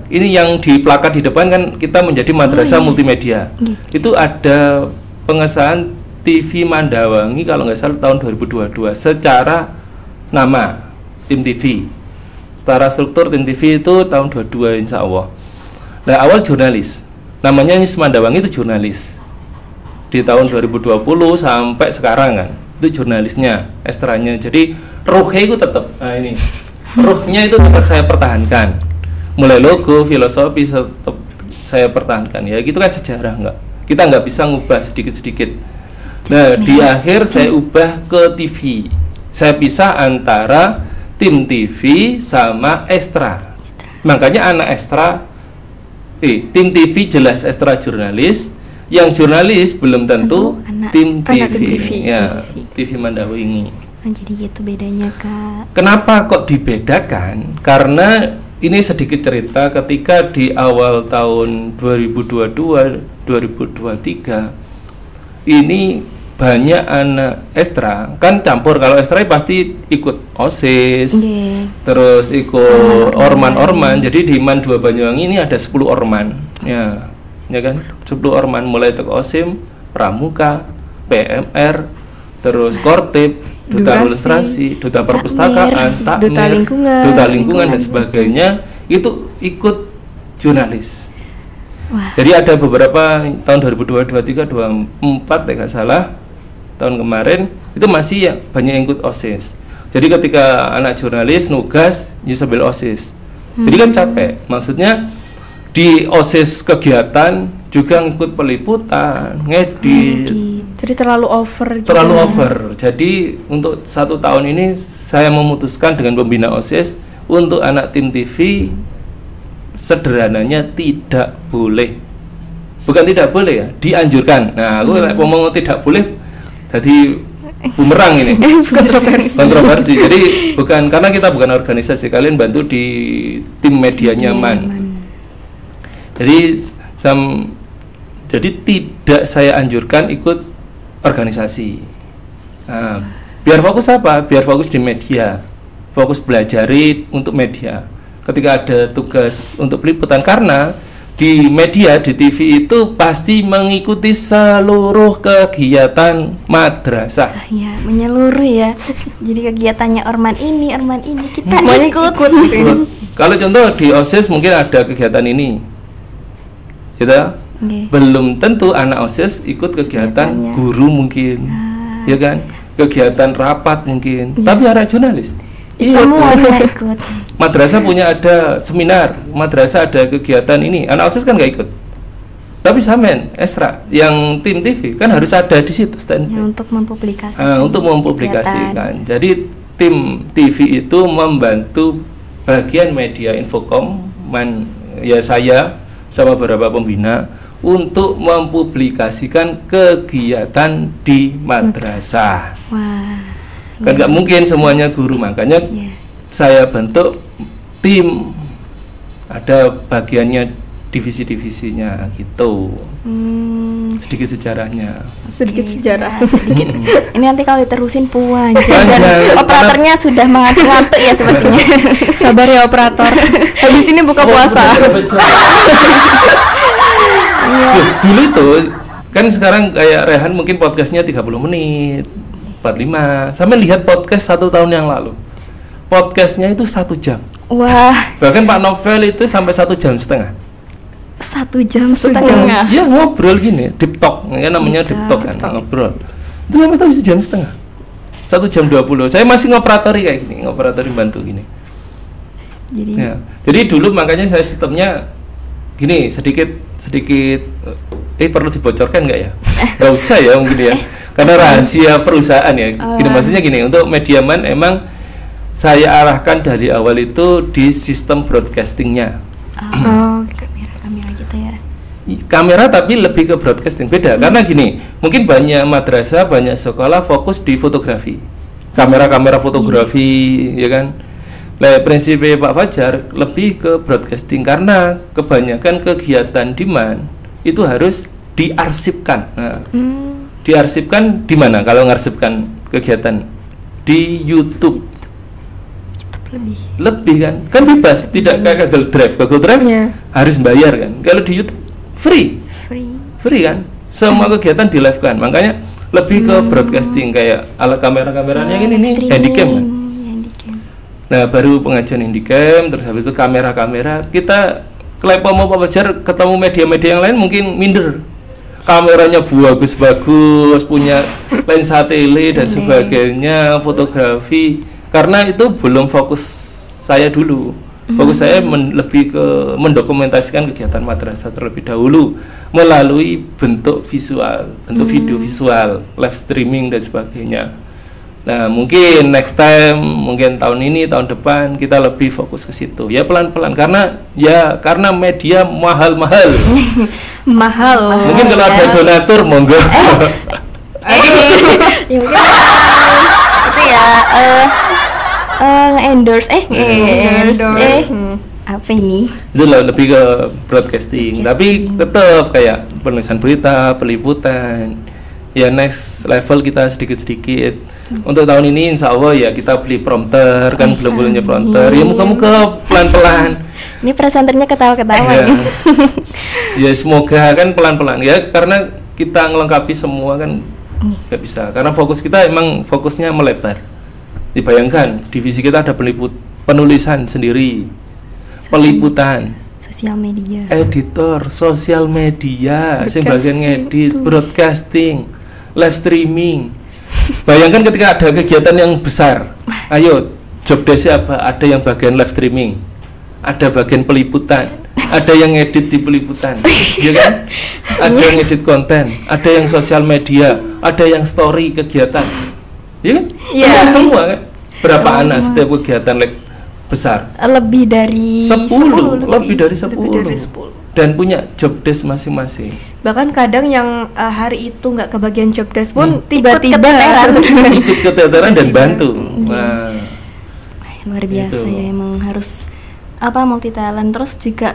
ini yang di plakat di depan kan kita menjadi madrasah multimedia. Itu ada pengesahan TV Mandawangi kalau nggak salah tahun 2022 secara nama Tim TV. Secara struktur Tim TV itu tahun 22 insya Allah. Nah awal jurnalis, namanya Nis Mandawangi itu jurnalis di tahun 2020 sampai sekarang kan itu jurnalisnya, ekstranya. Jadi ruhnya itu tetap, nah ini ruhnya itu tetap saya pertahankan. Mulai logo, filosofi tetap saya pertahankan. Ya gitu kan sejarah kita nggak bisa ngubah sedikit-sedikit. Nah di akhir saya ubah ke TV. Saya pisah antara Tim TV sama Ekstra. Makanya anak Ekstra, Tim TV jelas Ekstra jurnalis. Yang jurnalis belum tentu Tim TV. Ya, TV Mandawangi. Jadi gitu bedanya Kak. Kenapa kok dibedakan? Karena ini sedikit cerita ketika di awal tahun 2022 2023 ini banyak anak Ekstra kan campur. Kalau Ekstra pasti ikut OSIS, terus ikut orman-orman. Jadi di Man 2 Banyuwangi ini ada 10 orman ya kan, 10 orman mulai tek OSIM, Pramuka, PMR, terus Kortip, Duta Ilustrasi, Duta Perpustakaan, Takmir, Duta Lingkungan dan sebagainya itu ikut jurnalis. Wah. Jadi ada beberapa tahun 2022, 2023, 2024 tidak salah tahun kemarin itu masih ya banyak yang ikut OSIS. Jadi ketika anak jurnalis nugas ya sambil OSIS. Jadi kan capek. Maksudnya di OSIS kegiatan juga ngikut peliputan, ngedit. Jadi terlalu over juga. Terlalu over. Jadi untuk 1 tahun ini saya memutuskan dengan pembina OSIS untuk anak Tim TV sederhananya tidak boleh. Bukan tidak boleh ya, dianjurkan. Nah, aku ngomong tidak boleh jadi bumerang ini. Kontroversi. Jadi bukan karena kita bukan organisasi, kalian bantu di tim media nyaman. Jadi tidak saya anjurkan ikut organisasi. Nah, biar fokus apa? Biar fokus di media, fokus belajari untuk media. Ketika ada tugas untuk peliputan, karena di media, di TV itu pasti mengikuti seluruh kegiatan madrasah. Ya, menyeluruh ya. Jadi kegiatannya orman ini kita Semuanya ikut. Kalau contoh di OSIS mungkin ada kegiatan ini, gitu. Oke. Belum tentu anak OSIS ikut kegiatan Kegiatannya. guru mungkin, ya kan? Kegiatan rapat mungkin. Tapi anak jurnalis, Semuanya ikut. madrasah punya ada seminar, madrasah ada kegiatan ini, anak OSIS kan nggak ikut. Tapi Samen, Esra, yang tim TV kan harus ada di situ standby. Ya, untuk mempublikasikan. Untuk mempublikasikan. Jadi tim TV itu membantu bagian media infokom, ya saya sama beberapa pembina untuk mempublikasikan kegiatan di madrasah. Wah. Kan nggak mungkin semuanya guru, makanya Ya. saya bentuk tim, ada bagiannya, divisi-divisinya gitu. Sedikit sejarahnya. Sedikit Oke, sejarah. sedikit. Ini nanti kalau diterusin panjang Panjang. dan operatornya sudah mengantuk-ngantuk ya sepertinya. Sabar ya operator. Habis ini buka puasa. Loh, dulu tuh kan sekarang kayak Rehan mungkin podcastnya 30 menit 45, sampai lihat podcast 1 tahun yang lalu, podcastnya itu 1 jam, Wah, bahkan Pak Novel itu sampai 1,5 jam. 1 jam 1 jam. setengah. Ya ngobrol gini, deep talk, kan namanya deep talk kan, ngobrol. Itu sampai tuh 1,5 jam. 1,20 jam. Saya masih ngoperatori kayak gini, ngoperatori bantu gini. Jadi Ya. Jadi dulu makanya saya sistemnya gini, sedikit perlu dibocorkan nggak ya? Nggak usah ya mungkin ya, karena rahasia perusahaan ya. Gini maksudnya gini, untuk Mediaman emang saya arahkan dari awal itu di sistem broadcastingnya. kamera gitu ya. Kamera tapi lebih ke broadcasting, beda. Karena gini, mungkin banyak madrasah, banyak sekolah fokus di fotografi, kamera fotografi, ya kan. Nah, prinsipnya Pak Fajar lebih ke broadcasting, karena kebanyakan kegiatan demand itu harus diarsipkan. Nah, diarsipkan di mana? Kalau ngarsipkan kegiatan di YouTube lebih kan bebas, tidak kayak Google Drive Iya. harus bayar kan. Kalau di YouTube free kan, semua kegiatan di live kan. Makanya lebih ke broadcasting, kayak alat kameranya ini nih handycam kan. Nah, baru pengajian handycam, terus habis itu kamera kita kelepo mau Pak Fajar ketemu media-media yang lain mungkin minder, kameranya bagus, punya lensa tele dan sebagainya, fotografi. Karena itu belum fokus saya dulu. Fokus saya lebih ke mendokumentasikan kegiatan madrasah terlebih dahulu melalui bentuk visual, bentuk video visual, live streaming dan sebagainya. Nah, mungkin next time, mungkin tahun ini, tahun depan kita lebih fokus ke situ. Ya pelan-pelan, karena media mahal-mahal. Mahal. Mungkin kalau ada donatur monggo. Ya mungkin itu ya endorse apa ini? Itu lebih ke broadcasting. Tapi tetap kayak penulisan berita, peliputan. Ya next level kita sedikit-sedikit. Untuk tahun ini insya Allah ya kita beli prompter, kan belum punya prompter. Ya muka-muka pelan-pelan. Ini presenternya ketawa-ketawa Ya. nih. Ya semoga kan pelan-pelan ya, karena kita ngelengkapi semua kan nggak bisa. Karena fokus kita emang fokusnya melebar. Dibayangkan divisi kita ada penulisan sendiri, peliputan, Sosial media. editor, sosial media, sing bagian ngedit, broadcasting, live streaming. Bayangkan ketika ada kegiatan yang besar, ayo job desk apa? Ada yang bagian live streaming, ada bagian peliputan, ada yang edit di peliputan, ya kan? Ada yang edit konten, ada yang sosial media, ada yang story kegiatan, ya kan? Iya. Semua kan? Berapa anak setiap kegiatan besar? Lebih dari 10, lebih dari 10. Lebih dari 10. Dan punya job desk masing-masing. Bahkan kadang yang hari itu nggak kebagian job desk pun Ikut tiba-tiba keteteran. Ikut keteteran dan bantu. Nah, Luar biasa Gitu. ya, emang harus multi talent. Terus juga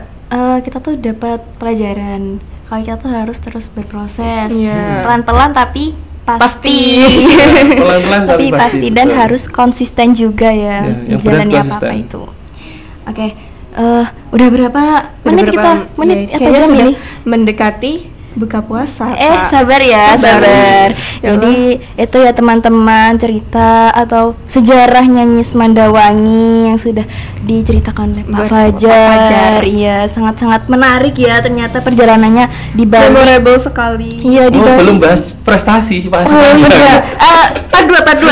kita tuh dapat pelajaran kalau kita tuh harus terus berproses, pelan-pelan tapi pasti. Pelan-pelan tapi pasti dan betul. harus konsisten juga ya, yang jalannya benar apa-apa konsisten. itu. Oke, udah berapa menit kita? Menit atau kayaknya jam sudah ini? mendekati buka puasa. Kak. Sabar ya, sabar. Ya Jadi itu ya teman-teman cerita atau sejarahnya Nyis Mandawangi yang sudah diceritakan oleh Pak Bersama Pak Fajar. Fajar. Iya, sangat-sangat menarik ya ternyata perjalanannya di Bali. Memorable sekali. Iya, di Oh, Bali. belum bahas prestasi Pak. Oh iya. Part 2.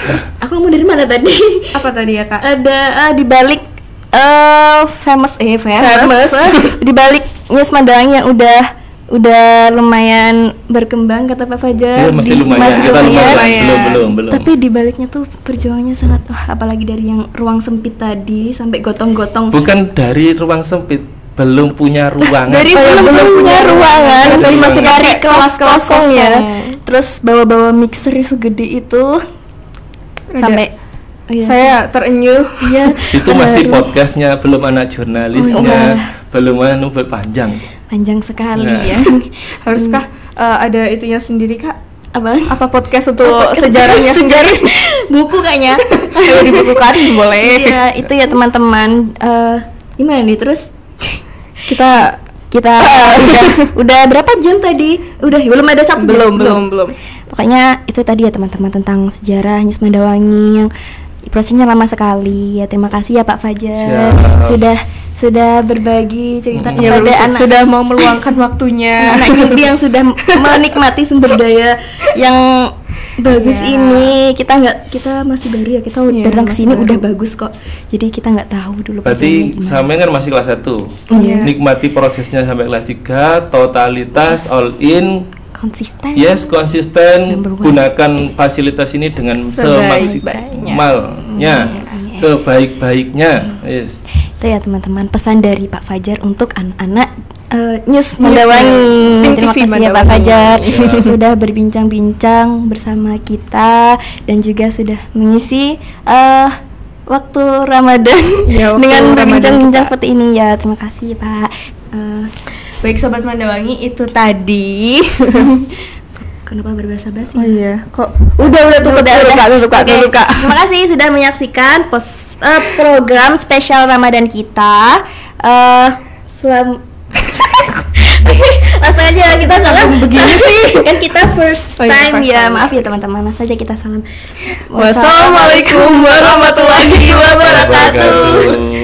Terus aku mau dari mana tadi? Apa tadi ya, Kak? Ada di balik famous. Di balik Nyis Mandawangi yang udah lumayan berkembang kata Pak Fajar. Ya, masih lumayan. Kita belum. Tapi di baliknya tuh perjuangannya sangat apalagi dari yang ruang sempit tadi sampai gotong-gotong. Bukan dari ruang sempit, belum punya ruangan. Dari belum punya ruangan, dari masih dari kelas-kelas kosong ya. Terus bawa-bawa mixer segede itu sampai Saya terenyuh. Iya. Itu masih podcastnya, belum anak jurnalisnya, belum panjang. Panjang sekali Nah. ya. Haruskah ada itunya sendiri, Kak? Apa Podcast untuk sejarahnya? sejarah buku kayaknya. Kalau dibukukan boleh. Iya, itu ya teman-teman. Gimana nih terus? Kita udah berapa jam tadi? Udah belum ada satu jam? Belum. Pokoknya itu tadi ya teman-teman tentang sejarah Nyis Mandawangi yang prosesnya lama sekali. Ya terima kasih ya Pak Fajar. Sudah berbagi cerita Ya, kepada anak sudah mau meluangkan waktunya. anak Yudi yang sudah menikmati sumber daya yang bagus Iya. ini. Kita masih baru ya, kita Iya, datang ke masih sini baru. udah bagus kok. Jadi kita nggak tahu dulu Berarti perjalanannya gimana. sampean kan masih kelas 1. Iya. Nikmati prosesnya sampai kelas 3, totalitas all in. Konsisten. Yes, konsisten. Number one. Gunakan fasilitas ini dengan semaksimalnya, sebaik-baiknya. Yes. Itu ya teman-teman pesan dari Pak Fajar untuk anak-anak Nyis Mandawangi. Tim Terima TV kasih ya Pak Mandawangi. Fajar Ya. sudah berbincang-bincang bersama kita dan juga sudah mengisi waktu Ramadan Ya, waktu dengan Ramadan berbincang-bincang kita. seperti ini ya. Terima kasih Pak. Baik Sobat Mandawangi, itu tadi. Kenapa berbahasa basi? Oh iya, kok udah tutup Oke, terima kasih sudah menyaksikan program spesial Ramadan kita. Langsung aja kita salam begini sih. Kan kita first Oh iya, time first ya. time. Maaf ya teman-teman. Langsung aja kita salam. Wassalamualaikum warahmatullahi wabarakatuh.